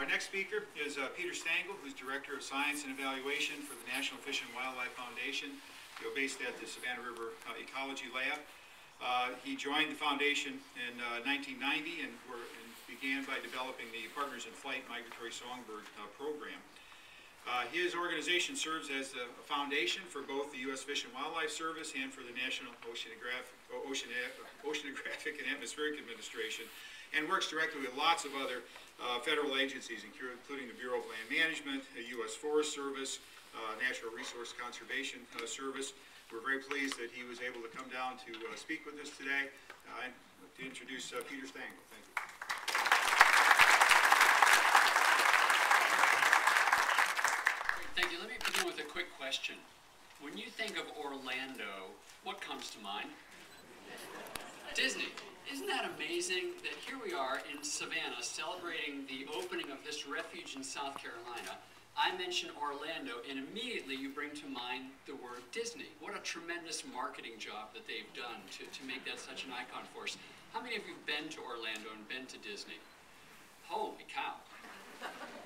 Our next speaker is Peter Stengel, who's Director of Science and Evaluation for the National Fish and Wildlife Foundation, based at the Savannah River Ecology Lab. He joined the foundation in 1990 and began by developing the Partners in Flight Migratory Songbird program. His organization serves as a foundation for both the U.S. Fish and Wildlife Service and for the National Oceanographic and Atmospheric Administration, and works directly with lots of other federal agencies, including the Bureau of Land Management, the U.S. Forest Service, Natural Resource Conservation Service. We're very pleased that he was able to come down to speak with us today and to introduce Peter Stengel. Thank you. Thank you. Let me begin with a quick question. When you think of Orlando, what comes to mind? Disney. Isn't that amazing that here we are in Savannah celebrating the opening of this refuge in South Carolina? I mention Orlando and immediately you bring to mind the word Disney. What a tremendous marketing job that they've done to make that such an icon for us. How many of you have been to Orlando and been to Disney? Holy cow.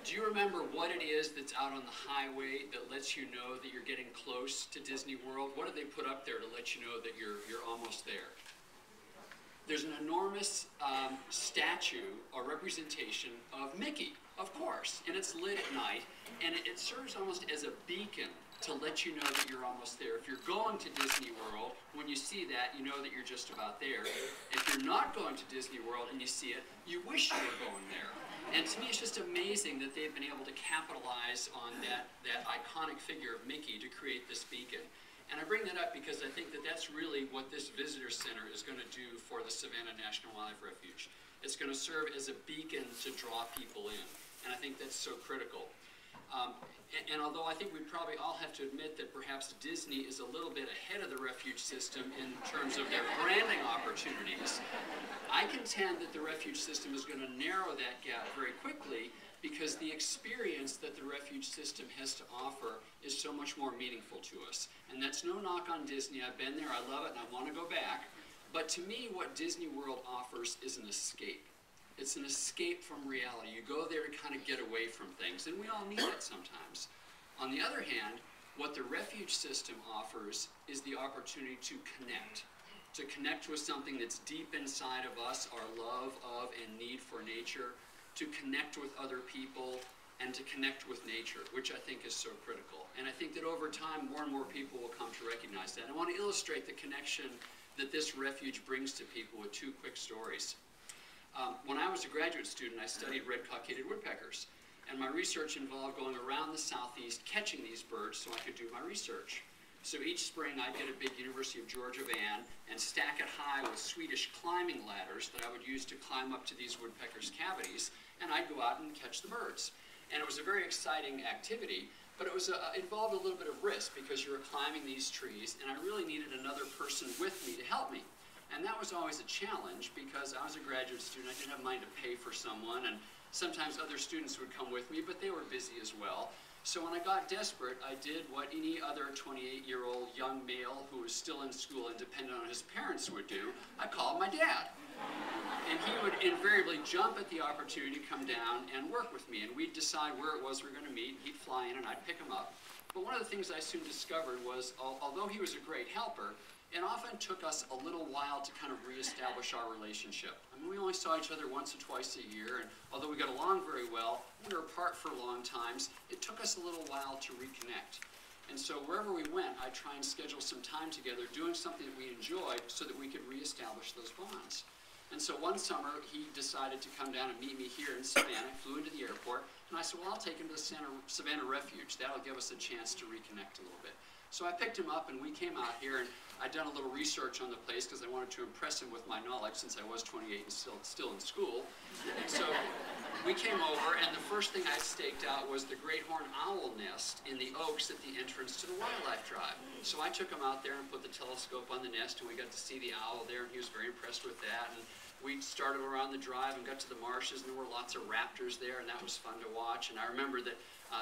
Do you remember what it is that's out on the highway that lets you know that you're getting close to Disney World? What do they put up there to let you know that you're almost there? There's an enormous statue or representation of Mickey, of course, and it's lit at night, and it serves almost as a beacon to let you know that you're almost there. If you're going to Disney World, when you see that, you know that you're just about there. If you're not going to Disney World and you see it, you wish you were going there. And to me, it's just amazing that they've been able to capitalize on that iconic figure of Mickey to create this beacon. And I bring that up because I think that that's really what this visitor center is going to do for the Savannah National Wildlife Refuge. It's going to serve as a beacon to draw people in. And I think that's so critical. And although I think we probably all have to admit that perhaps Disney is a little bit ahead of the refuge system in terms of their branding opportunities, I contend that the refuge system is going to narrow that gap very quickly because the experience that the refuge system has to offer is so much more meaningful to us. And that's no knock on Disney. I've been there, I love it, and I want to go back. But to me, what Disney World offers is an escape. It's an escape from reality. You go there to kind of get away from things, and we all need that sometimes. On the other hand, what the refuge system offers is the opportunity to connect with something that's deep inside of us, our love of and need for nature, to connect with other people, and to connect with nature, which I think is so critical. And I think that over time, more and more people will come to recognize that. I want to illustrate the connection that this refuge brings to people with two quick stories. When I was a graduate student, I studied red-cockaded woodpeckers, and my research involved going around the southeast catching these birds so I could do my research. So each spring I'd get a big University of Georgia van and stack it high with Swedish climbing ladders that I would use to climb up to these woodpeckers' cavities, and I'd go out and catch the birds. And it was a very exciting activity, but it was involved a little bit of risk because you were climbing these trees, and I really needed another person with me to help me. And that was always a challenge because I was a graduate student. I didn't have money to pay for someone, and sometimes other students would come with me, but they were busy as well. So when I got desperate, I did what any other 28-year-old young male who was still in school and dependent on his parents would do. I called my dad. And he would invariably jump at the opportunity to come down and work with me. And we'd decide where it was we were going to meet. He'd fly in and I'd pick him up. But one of the things I soon discovered was, although he was a great helper, it often took us a little while to kind of reestablish our relationship. I mean, we only saw each other once or twice a year, and although we got along very well, we were apart for long times, it took us a little while to reconnect. And so wherever we went, I'd try and schedule some time together doing something that we enjoyed so that we could reestablish those bonds. And so one summer, he decided to come down and meet me here in Savannah, flew into the airport, and I said, well, I'll take him to the Savannah Refuge. That'll give us a chance to reconnect a little bit. So I picked him up, and we came out here, and I'd done a little research on the place because I wanted to impress him with my knowledge since I was 28 and still in school. And so we came over, and the first thing I staked out was the great horned owl nest in the oaks at the entrance to the wildlife drive. So I took him out there and put the telescope on the nest, and we got to see the owl there, and he was very impressed with that. And we started around the drive and got to the marshes, and there were lots of raptors there, and that was fun to watch. And I remember that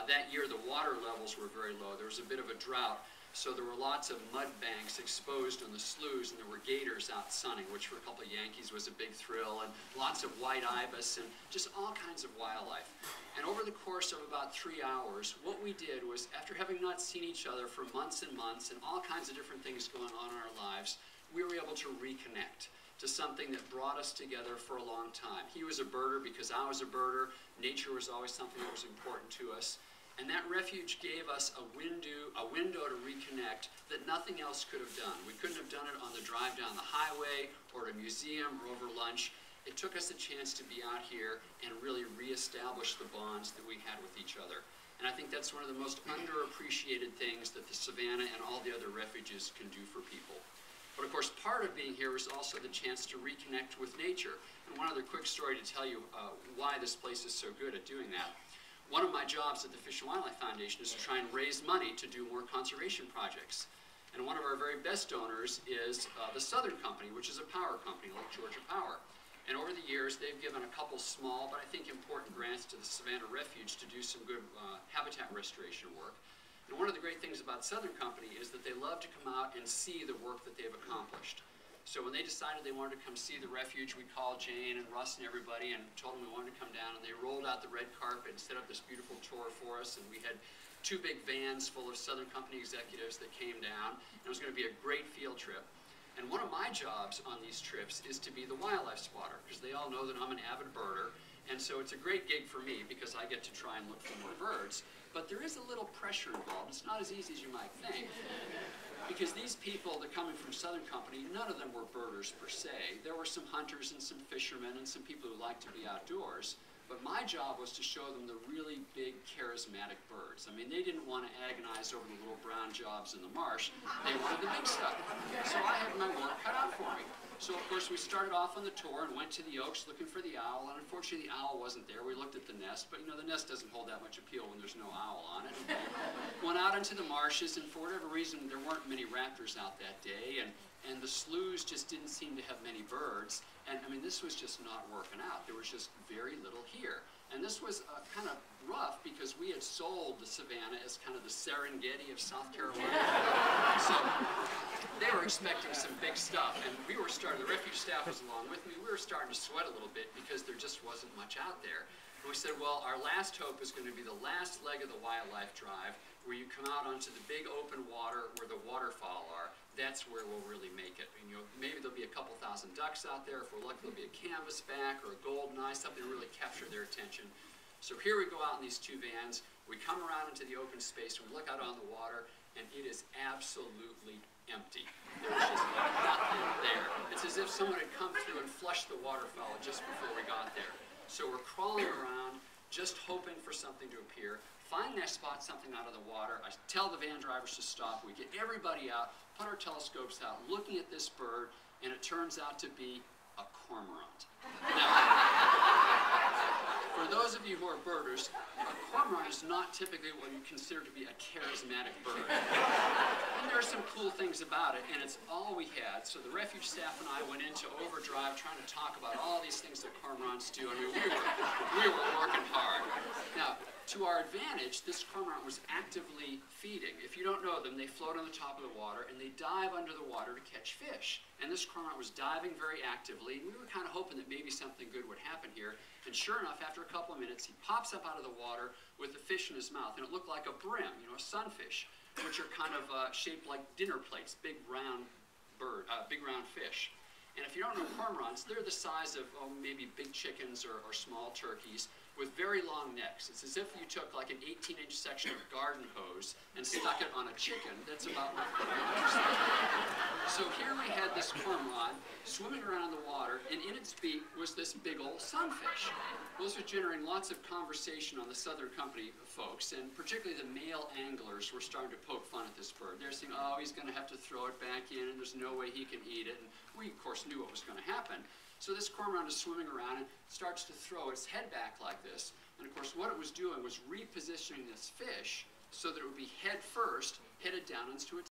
that year the water levels were very low. There was a bit of a drought. So there were lots of mud banks exposed on the sloughs, and there were gators out sunning, which for a couple of Yankees was a big thrill, and lots of white ibis, and just all kinds of wildlife. And over the course of about 3 hours, what we did was, after having not seen each other for months and months, and all kinds of different things going on in our lives, we were able to reconnect to something that brought us together for a long time. He was a birder because I was a birder. Nature was always something that was important to us. And that refuge gave us a window to reconnect that nothing else could have done. We couldn't have done it on the drive down the highway or at a museum or over lunch. It took us a chance to be out here and really reestablish the bonds that we had with each other. And I think that's one of the most underappreciated things that the Savannah and all the other refuges can do for people. But of course, part of being here was also the chance to reconnect with nature. And one other quick story to tell you why this place is so good at doing that. One of my jobs at the Fish and Wildlife Foundation is to try and raise money to do more conservation projects. And one of our very best donors is the Southern Company, which is a power company like Georgia Power. And over the years, they've given a couple small, but I think important grants to the Savannah Refuge to do some good habitat restoration work. And one of the great things about Southern Company is that they love to come out and see the work that they've accomplished. So when they decided they wanted to come see the refuge, we called Jane and Russ and everybody and told them we wanted to come down, and they rolled out the red carpet and set up this beautiful tour for us, and we had 2 big vans full of Southern Company executives that came down, and it was going to be a great field trip. And one of my jobs on these trips is to be the wildlife spotter, because they all know that I'm an avid birder, and so it's a great gig for me because I get to try and look for more birds. But there is a little pressure involved. It's not as easy as you might think. Because these people that are coming from Southern Company, none of them were birders per se. There were some hunters and some fishermen and some people who like to be outdoors. But my job was to show them the really big, charismatic birds. I mean, they didn't want to agonize over the little brown jobs in the marsh. They wanted the big stuff. So I had my work cut out for me. So, of course, we started off on the tour and went to the oaks looking for the owl. And unfortunately, the owl wasn't there. We looked at the nest. But, you know, the nest doesn't hold that much appeal when there's no owl on it. Went out into the marshes, and for whatever reason, there weren't many raptors out that day. And the sloughs just didn't seem to have many birds. And, I mean, this was just not working out. There was just very little here. And this was kind of rough because we had sold the Savannah as kind of the Serengeti of South Carolina. So they were expecting some big stuff. And we were starting, the refuge staff was along with me, we were starting to sweat a little bit because there just wasn't much out there. And we said, well, our last hope is going to be the last leg of the wildlife drive, where you come out onto the big open water where the waterfowl are. That's where we'll really make it. And, you know, maybe there'll be a couple thousand ducks out there. If we're lucky, there'll be a canvasback or a goldeneye, something to really capture their attention. So here we go out in these 2 vans. We come around into the open space, and we look out on the water, and it is absolutely empty. There's just nothing there. It's as if someone had come through and flushed the waterfowl just before we got there. So we're crawling around, just hoping for something to appear. Finally, I spot something out of the water. I tell the van drivers to stop. We get everybody out, put our telescopes out, looking at this bird, and it turns out to be a cormorant. Now, for those of you who are birders, a cormorant is not typically what you consider to be a charismatic bird. And there are some cool things about it, and it's all we had. So the refuge staff and I went into overdrive trying to talk about all these things that cormorants do. I mean, we were working hard. Now, to our advantage, this cormorant was actively feeding. If you don't know them, they float on the top of the water, and they dive under the water to catch fish. And this cormorant was diving very actively, and we were kind of hoping that maybe something good would happen here. And sure enough, after a couple of minutes, he pops up out of the water with the fish in his mouth, and it looked like a brim, you know, a sunfish, which are kind of shaped like dinner plates, big round fish. And if you don't know cormorants, they're the size of maybe big chickens or small turkeys with very long necks. It's as if you took like an 18-inch section of garden hose and stuck it on a chicken. That's about what cormorants are. So here we had this cormorant swimming around in the water, and in its beak was this big old sunfish. Well, this was generating lots of conversation on the Southern Company folks, and particularly the male anglers were starting to poke fun at this bird. They're saying, oh, he's going to have to throw it back in, and there's no way he can eat it. And we, of course, knew what was going to happen. So this cormorant is swimming around and starts to throw its head back like this. And of course, what it was doing was repositioning this fish so that it would be head first, headed down into its